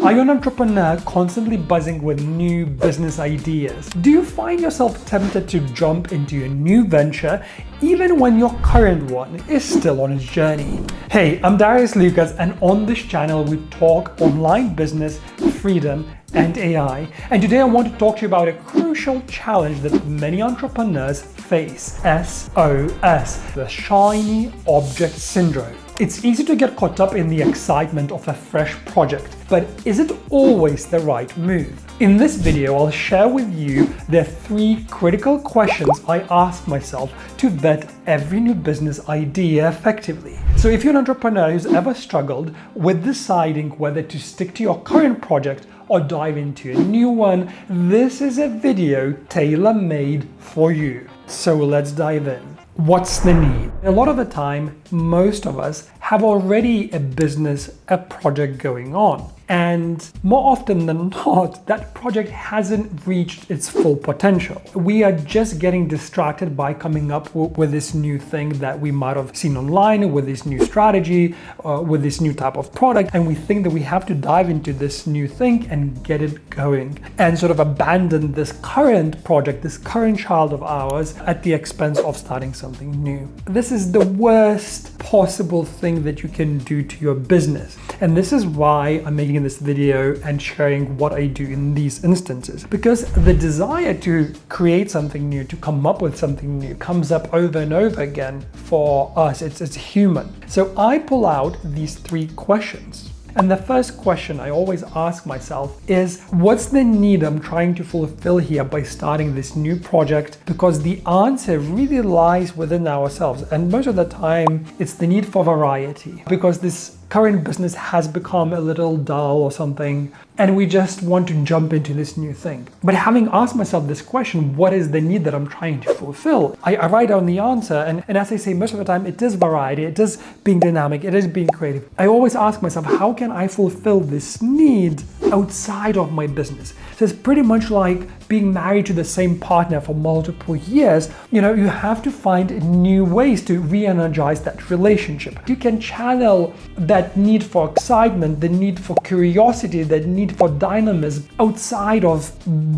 Are you an entrepreneur constantly buzzing with new business ideas? Do you find yourself tempted to jump into a new venture even when your current one is still on its journey? Hey, I'm Darius Lucas, and on this channel we talk online business, freedom, and AI. And today I want to talk to you about a crucial challenge that many entrepreneurs face: SOS, the shiny object syndrome. It's easy to get caught up in the excitement of a fresh project, but is it always the right move? In this video, I'll share with you the 3 critical questions I ask myself to vet every new business idea effectively. So if you're an entrepreneur who's ever struggled with deciding whether to stick to your current project or dive into a new one, this is a video tailor-made for you. So let's dive in. What's the need? A lot of the time, most of us have already a business, a project going on. And more often than not, that project hasn't reached its full potential. We are just getting distracted by coming up with this new thing that we might have seen online, with this new strategy, with this new type of product. And we think that we have to dive into this new thing and get it going and sort of abandon this current project, this current child of ours at the expense of starting something new. This is the worst possible thing that you can do to your business. And this is why I'm making this video and sharing what I do in these instances, because the desire to create something new, to come up with something new, comes up over and over again for us. It's human. So I pull out these 3 questions. And the first question I always ask myself is, what's the need I'm trying to fulfill here by starting this new project? Because the answer really lies within ourselves. And most of the time, it's the need for variety, because this current business has become a little dull or something, and we just want to jump into this new thing. But having asked myself this question, what is the need that I'm trying to fulfill? I write down the answer, and as I say, most of the time it is variety, it is being dynamic, it is being creative. I always ask myself, how can I fulfill this need outside of my business? So it's pretty much like being married to the same partner for multiple years. You have to find new ways to re-energize that relationship. You can channel that need for excitement, the need for curiosity, the need for dynamism outside of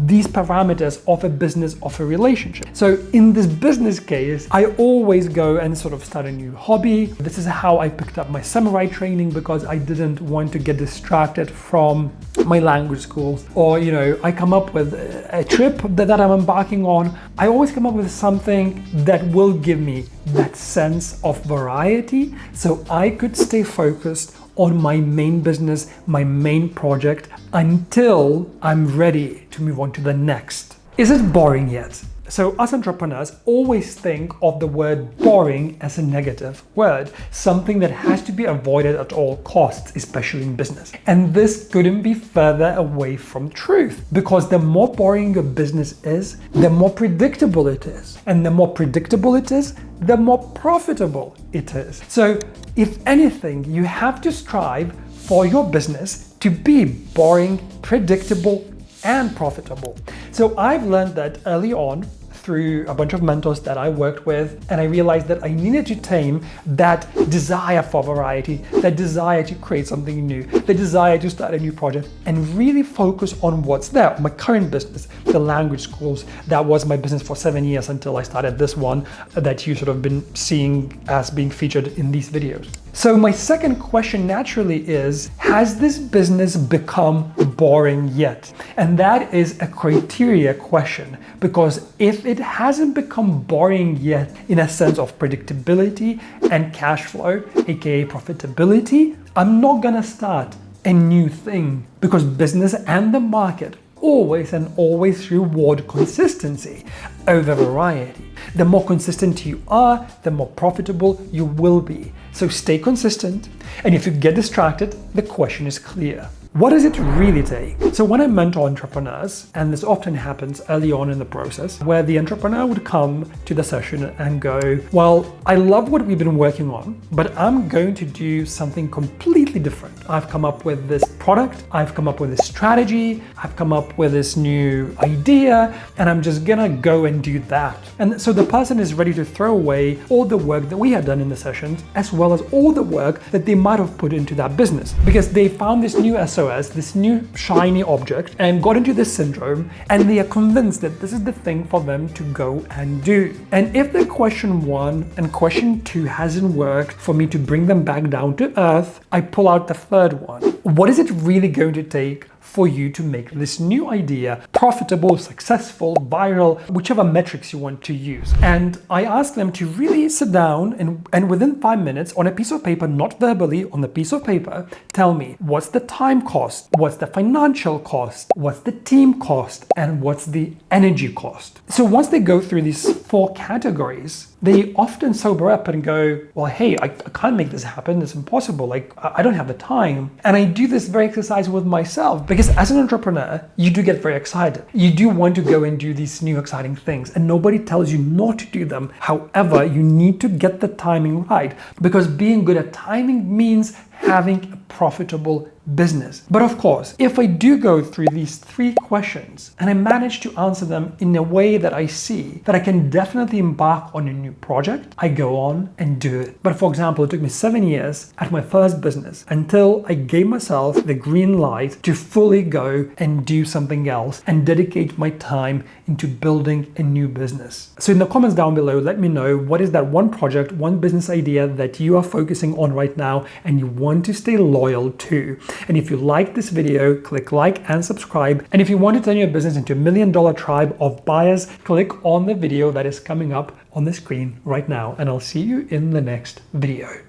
these parameters of a business, of a relationship. So in this business case, I always go and sort of start a new hobby. This is how I picked up my samurai training, because I didn't want to get distracted from my language schools. Or, I come up with a trip that I'm embarking on. I always come up with something that will give me that sense of variety, so I could stay focused on my main business, my main project, until I'm ready to move on to the next. Is it boring yet? So us entrepreneurs always think of the word boring as a negative word, something that has to be avoided at all costs, especially in business. And this couldn't be further away from truth, because the more boring your business is, the more predictable it is. And the more predictable it is, the more profitable it is. So if anything, you have to strive for your business to be boring, predictable, and profitable. So I've learned that early on through a bunch of mentors that I worked with, and I realized that I needed to tame that desire for variety, that desire to create something new, the desire to start a new project, and really focus on what's there. My current business, the language schools, that was my business for 7 years until I started this one that you sort of been seeing as being featured in these videos. So my second question naturally is, has this business become boring yet? And that is a criteria question, because if it hasn't become boring yet in a sense of predictability and cash flow, aka profitability, I'm not gonna start a new thing, because business and the market always reward consistency over variety. The more consistent you are, the more profitable you will be. So stay consistent, and if you get distracted, the question is clear. What does it really take? So when I mentor entrepreneurs, and this often happens early on in the process, where the entrepreneur would come to the session and go, well, I love what we've been working on, but I'm going to do something completely different. I've come up with this product, I've come up with this strategy, I've come up with this new idea, and I'm just gonna go and do that. And so the person is ready to throw away all the work that we had done in the sessions, as well as all the work that they might have put into that business, because they found this new SOS SOS, this new shiny object, and got into this syndrome, and they are convinced that this is the thing for them to go and do. And if the question 1 and question 2 hasn't worked for me to bring them back down to earth, I pull out the third one. What is it really going to take for you to make this new idea profitable, successful, viral, whichever metrics you want to use? And I ask them to really sit down and within 5 minutes on a piece of paper, not verbally, on the piece of paper, tell me what's the time cost, what's the financial cost, what's the team cost, and what's the energy cost. So once they go through these 4 categories, they often sober up and go, well, hey, I can't make this happen. It's impossible. Like, I don't have the time. And I do this very exercise with myself because as an entrepreneur, you do get very excited. You do want to go and do these new exciting things, and nobody tells you not to do them. However, you need to get the timing right, because being good at timing means having a profitable business. But of course, if I do go through these 3 questions and I manage to answer them in a way that I see that I can definitely embark on a new project, I go on and do it. But for example, it took me 7 years at my first business until I gave myself the green light to fully go and do something else and dedicate my time into building a new business. So in the comments down below, let me know what is that one project, one business idea that you are focusing on right now and you want to stay loyal to. And if you like this video, click like and subscribe. And if you want to turn your business into $1 million tribe of buyers, click on the video that is coming up on the screen right now. And I'll see you in the next video.